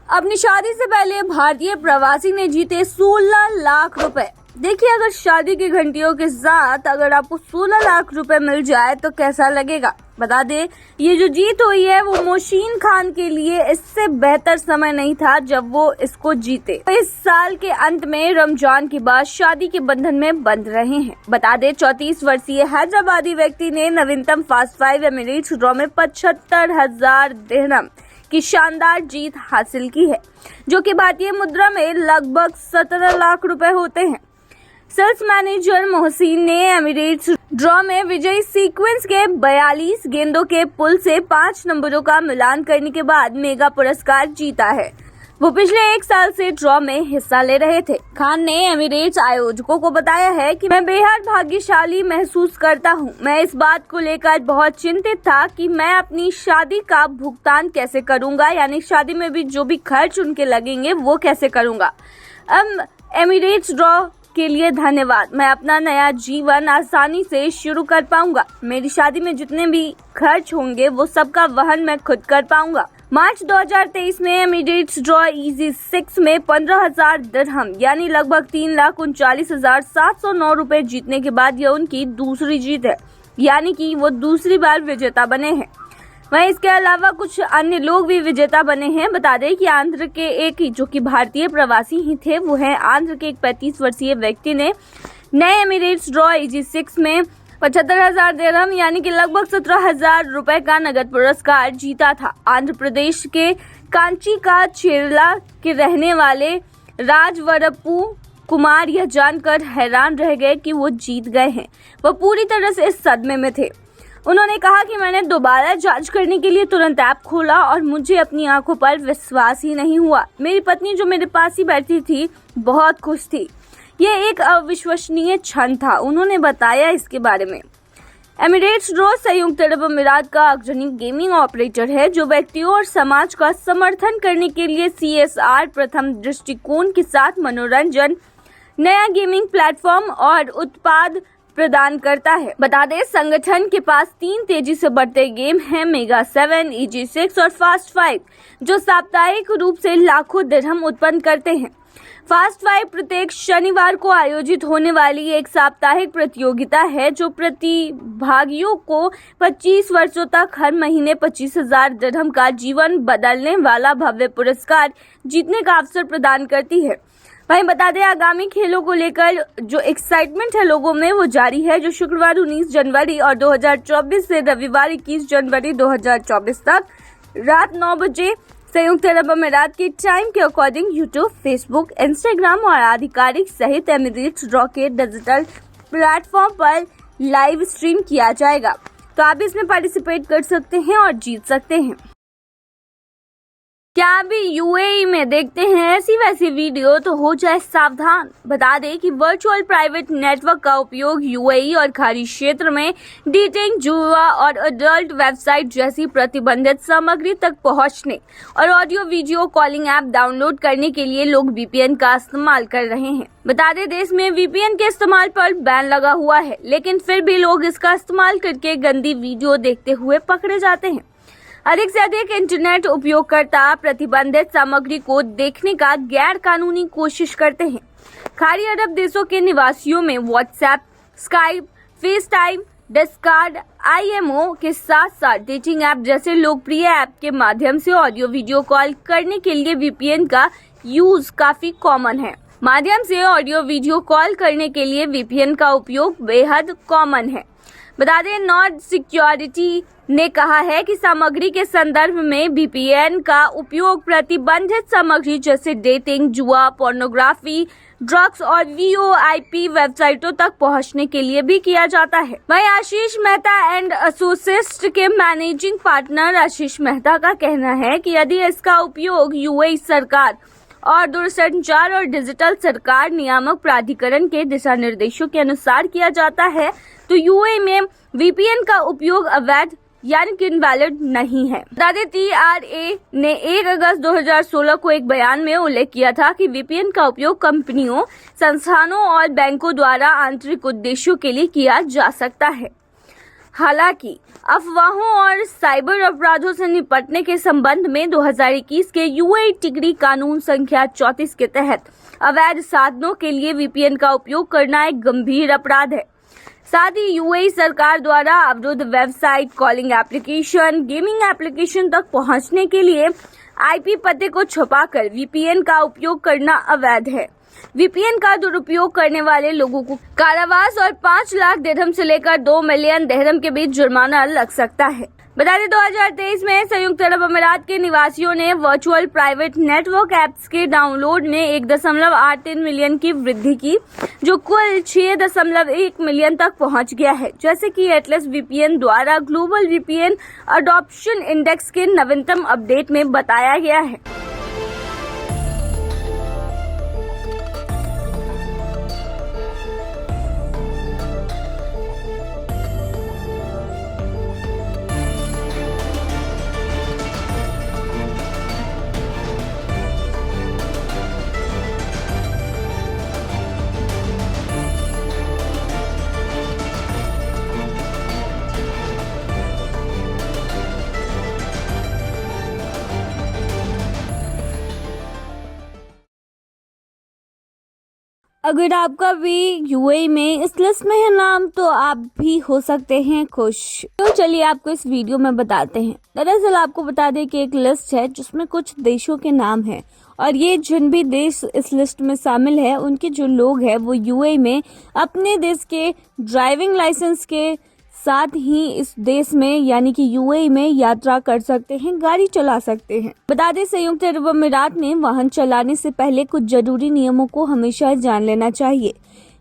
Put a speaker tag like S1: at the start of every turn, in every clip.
S1: अपनी शादी से पहले भारतीय प्रवासी ने जीते 16 लाख रुपए। देखिए, अगर शादी की घंटियों के साथ अगर आपको 16 लाख रुपए मिल जाए तो कैसा लगेगा। बता दें, ये जो जीत हुई है वो मोहसिन खान के लिए इससे बेहतर समय नहीं था जब वो इसको जीते। इस साल के अंत में रमजान के बाद शादी के बंधन में बंध रहे हैं। बता दें, 34 वर्षीय हैदराबादी व्यक्ति ने नवीनतम फास्ट 5 एमिरेट्स ड्रॉ में 75,000 दिरहम की शानदार जीत हासिल की है, जो कि भारतीय मुद्रा में लगभग 17 लाख रुपए होते हैं। सेल्स मैनेजर मोहसिन ने एमिरेट्स ड्रॉ में विजयी सीक्वेंस के 42 गेंदों के पुल से 5 नंबरों का मिलान करने के बाद मेगा पुरस्कार जीता है। वो पिछले 1 साल से ड्रॉ में हिस्सा ले रहे थे। खान ने एमिरेट्स आयोजकों को बताया है कि मैं बेहद भाग्यशाली महसूस करता हूं। मैं इस बात को लेकर बहुत चिंतित था कि मैं अपनी शादी का भुगतान कैसे करूंगा, यानी शादी में भी जो भी खर्च उनके लगेंगे वो कैसे करूंगा। अब एमिरेट्स ड्रॉ के लिए धन्यवाद। मैं अपना नया जीवन आसानी से शुरू कर पाऊंगा। मेरी शादी में जितने भी खर्च होंगे वो सबका वहन मैं खुद कर पाऊंगा। मार्च 2023 में एमिरेट्स ड्रॉ इजी 6 में 15,000 दिरहम यानी लगभग 3,39,709 रुपए जीतने के बाद यह उनकी दूसरी जीत है, यानी कि वो दूसरी बार विजेता बने हैं। वहीं इसके अलावा कुछ अन्य लोग भी विजेता बने हैं। बता दें कि आंध्र के एक जो कि भारतीय प्रवासी ही थे, वो है आंध्र के एक 35 वर्षीय व्यक्ति ने नए एमिरेट्स ड्रॉ इजी 6 में 75,000 दिरहम यानी कि लगभग 17,000 रुपए का नगद पुरस्कार जीता था। आंध्र प्रदेश के कांची का चेरला के रहने वाले राजवरप्पू कुमार यह जानकर हैरान रह गए कि वो जीत गए हैं। वो पूरी तरह से इस सदमे में थे। उन्होंने कहा कि मैंने दोबारा जांच करने के लिए तुरंत ऐप खोला और मुझे अपनी आंखों पर विश्वास ही नहीं हुआ। मेरी पत्नी जो मेरे पास ही बैठी थी बहुत खुश थी। यह एक अविश्वसनीय क्षण था, उन्होंने बताया इसके बारे में। एमिरेट्स ड्रॉ संयुक्त अरब अमीरात का अग्रणी गेमिंग ऑपरेटर है, जो व्यक्तियों और समाज का समर्थन करने के लिए CSR प्रथम दृष्टिकोण के साथ मनोरंजन, नया गेमिंग प्लेटफॉर्म और उत्पाद प्रदान करता है। बता दें, संगठन के पास 3 तेजी से बढ़ते गेम हैं, मेगा 7, EG 6 और फास्ट 5, जो साप्ताहिक रूप से लाखों दिरहम उत्पन्न करते हैं। फास्ट 5 प्रत्येक शनिवार को आयोजित होने वाली एक साप्ताहिक प्रतियोगिता है, जो प्रतिभागियों को 25 वर्षों तक हर महीने 25,000 दिरहम का जीवन बदलने वाला भव्य पुरस्कार जीतने का अवसर प्रदान करती है। वहीं बता दें, आगामी खेलों को लेकर जो एक्साइटमेंट है लोगों में वो जारी है, जो शुक्रवार 19 जनवरी और 2024 से रविवार 21 जनवरी 2024 तक रात 9 बजे संयुक्त अरब अमीरात के टाइम के अकॉर्डिंग यूट्यूब, फेसबुक, इंस्टाग्राम और आधिकारिक सहित एमिरेट्स ड्रॉ के डिजिटल प्लेटफॉर्म पर लाइव स्ट्रीम किया जाएगा। तो आप इसमें पार्टिसिपेट कर सकते हैं और जीत सकते हैं। क्या अभी UAE में देखते हैं ऐसी वैसी वीडियो तो हो जाए सावधान। बता दें कि वर्चुअल प्राइवेट नेटवर्क का उपयोग UAE और खाड़ी क्षेत्र में डेटिंग, जुआ और अडल्ट वेबसाइट जैसी प्रतिबंधित सामग्री तक पहुंचने और audio video calling app download करने के लिए लोग VPN का इस्तेमाल कर रहे हैं। बता दें, देश में VPN के इस्तेमाल पर बैन लगा हुआ है, लेकिन फिर भी लोग इसका इस्तेमाल करके गंदी वीडियो देखते हुए पकड़े जाते हैं। अधिक से अधिक इंटरनेट उपयोगकर्ता प्रतिबंधित सामग्री को देखने का गैर कानूनी कोशिश करते हैं। खाड़ी अरब देशों के निवासियों में WhatsApp, Skype, FaceTime, Discord, IMO के साथ साथ डेटिंग ऐप जैसे लोकप्रिय ऐप के माध्यम से ऑडियो वीडियो कॉल करने के लिए VPN का यूज काफी कॉमन है। माध्यम से ऑडियो वीडियो कॉल करने के लिए VPN का उपयोग बेहद कॉमन है। बता दें, नॉर्ड सिक्योरिटी ने कहा है कि सामग्री के संदर्भ में VPN का उपयोग प्रतिबंधित सामग्री जैसे डेटिंग, जुआ, पोर्नोग्राफी, ड्रग्स और VoIP वेबसाइटों तक पहुंचने के लिए भी किया जाता है। वहीं आशीष मेहता एंड एसोसिएट्स के मैनेजिंग पार्टनर आशीष मेहता का कहना है कि यदि इसका उपयोग UAE सरकार और दूरसंचार और डिजिटल सरकार नियामक प्राधिकरण के दिशा निर्देशों के अनुसार किया जाता है तो UAE में VPN का उपयोग अवैध यानी कि इनवैलिड नहीं है। TRA ने 1 अगस्त 2016 को एक बयान में उल्लेख किया था कि VPN का उपयोग कंपनियों, संस्थानों और बैंकों द्वारा आंतरिक उद्देश्यों के लिए किया जा सकता है। हालांकि अफवाहों और साइबर अपराधों से निपटने के संबंध में 2021 के यूएई टिगरी कानून संख्या 34 के तहत अवैध साधनों के लिए वीपीएन का उपयोग करना एक गंभीर अपराध है। साथ ही यूएई सरकार द्वारा अवरुद्ध website, calling application, gaming application तक पहुंचने के लिए आईपी पते को छुपाकर वीपीएन का उपयोग करना अवैध है। वीपीएन का दुरुपयोग करने वाले लोगों को कारावास और 5 लाख दिरहम से लेकर 2 मिलियन दिरहम के बीच जुर्माना लग सकता है। बता दें 2023 में संयुक्त अरब अमीरात के निवासियों ने वर्चुअल प्राइवेट नेटवर्क ऐप्स के डाउनलोड में 1.83 मिलियन की वृद्धि की, जो कुल 6.1 मिलियन तक पहुंच गया है। जैसे कि एटलस वीपीएन द्वारा ग्लोबल वीपीएन अडॉप्शन इंडेक्स के नवीनतम अपडेट में बताया गया है। अगर आपका भी यूएई में इस लिस्ट में है नाम, तो आप भी हो सकते हैं खुश। तो चलिए आपको इस वीडियो में बताते हैं। दरअसल आपको बता दें कि एक लिस्ट है जिसमें कुछ देशों के नाम हैं, और ये जिन भी देश इस लिस्ट में शामिल है उनके जो लोग हैं वो यूएई में अपने देश के ड्राइविंग लाइसेंस के साथ ही इस देश में यानी कि यूएई में यात्रा कर सकते हैं, गाड़ी चला सकते हैं। बता दें संयुक्त अरब अमीरात में वाहन चलाने से पहले कुछ जरूरी नियमों को हमेशा जान लेना चाहिए।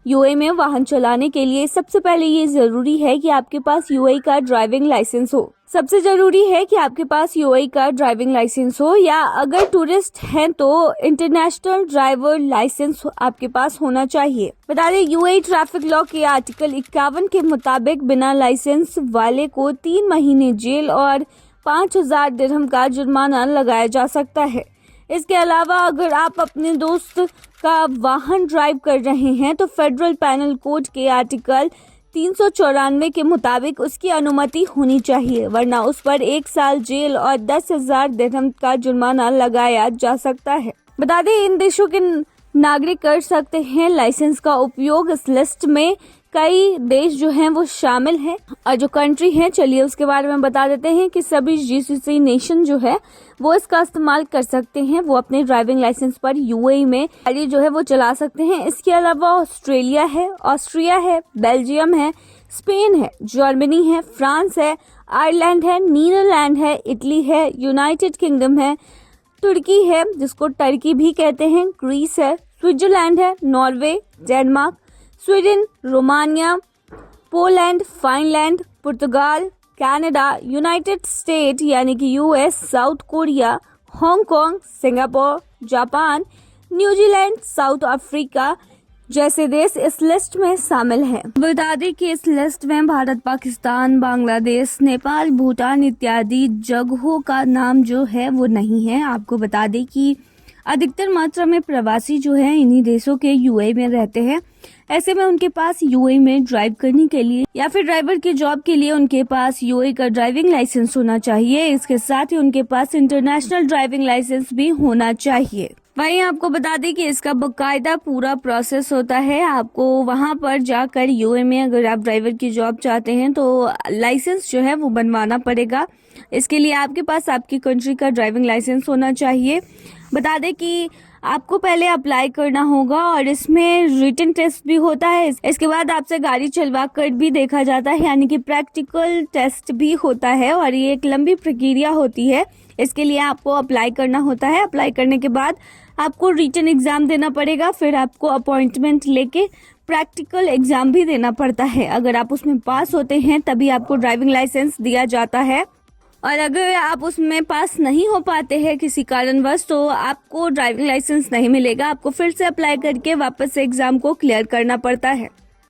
S1: यूएई में वाहन चलाने के लिए सबसे पहले ये जरूरी है कि आपके पास यूएई का ड्राइविंग लाइसेंस हो। सबसे जरूरी है कि आपके पास यूएई का ड्राइविंग लाइसेंस हो, या अगर टूरिस्ट हैं तो इंटरनेशनल ड्राइवर लाइसेंस आपके पास होना चाहिए। बता दें यूएई ट्रैफिक लॉ के आर्टिकल 51 के मुताबिक बिना लाइसेंस वाले को 3 महीने जेल और 5,000 दिरहम का जुर्माना लगाया जा सकता है। इसके अलावा अगर आप अपने दोस्त का वाहन ड्राइव कर रहे हैं तो फेडरल पैनल कोड के आर्टिकल 394 के मुताबिक उसकी अनुमति होनी चाहिए, वरना उस पर 1 साल जेल और 10,000 दिरहम का जुर्माना लगाया जा सकता है। बता दें इन देशों के नागरिक कर सकते हैं लाइसेंस का उपयोग। इस लिस्ट में कई देश जो हैं वो शामिल हैं, और जो कंट्री है चलिए उसके बारे में बता देते हैं कि सभी जीसीसी नेशन जो है वो इसका इस्तेमाल कर सकते हैं। वो अपने ड्राइविंग लाइसेंस पर यूएई में गाड़ी जो है वो चला सकते हैं। इसके अलावा ऑस्ट्रेलिया है, ऑस्ट्रिया है, बेल्जियम है, स्पेन है, जर्मनी है, फ्रांस है, आयरलैंड है, नीदरलैंड है, इटली है, यूनाइटेड किंगडम है, तुर्की है जिसको टर्की भी कहते हैं, ग्रीस है, स्विट्जरलैंड है, Norway, Denmark, Sweden, Romania, Poland, Finland, पुर्तगाल, कनाडा, यूनाइटेड स्टेट यानी कि US, South Korea, Hong Kong, Singapore, Japan, New Zealand, South Africa जैसे देश इस लिस्ट में शामिल हैं। बता दें कि इस लिस्ट में भारत, पाकिस्तान, बांग्लादेश, नेपाल, भूटान इत्यादि जगहों का नाम जो है वो नहीं है। आपको बता दें कि अधिकतर मात्रा में प्रवासी जो है इन्हीं देशों के यूएई में रहते हैं। ऐसे में उनके पास यूएई में ड्राइव करने के लिए या फिर ड्राइवर की जॉब के लिए उनके पास यूएई का ड्राइविंग लाइसेंस होना चाहिए। इसके साथ ही उनके पास इंटरनेशनल ड्राइविंग लाइसेंस भी होना चाहिए। वहीं आपको बता दें कि इसका बकायदा पूरा प्रोसेस होता है। आपको वहां पर जाकर यूएई में अगर आप ड्राइवर की जॉब चाहते हैं तो लाइसेंस जो है वो बनवाना पड़ेगा। इसके लिए आपके पास आपकी कंट्री का ड्राइविंग लाइसेंस होना चाहिए। बता दें कि आपको पहले अप्लाई करना होगा और इसमें रिटन टेस्ट भी होता है। इसके बाद आपसे गाड़ी चलवा कर भी देखा जाता है, यानी कि प्रैक्टिकल टेस्ट भी होता है, और ये एक लंबी प्रक्रिया होती है। इसके लिए आपको अप्लाई करना होता है। अप्लाई करने के बाद आपको रिटन एग्जाम देना पड़ेगा, फिर आपको अपॉइंटमेंट लेके प्रैक्टिकल एग्जाम भी देना पड़ता है। अगर आप उसमें पास होते हैं तभी आपको ड्राइविंग लाइसेंस दिया जाता है, और अगर आप उसमें पास नहीं हो पाते हैं किसी कारणवश तो आपको ड्राइविंग लाइसेंस नहीं मिलेगा। आपको फिर से अप्लाई करके वापस से एग्जाम को क्लियर करना पड़ता है।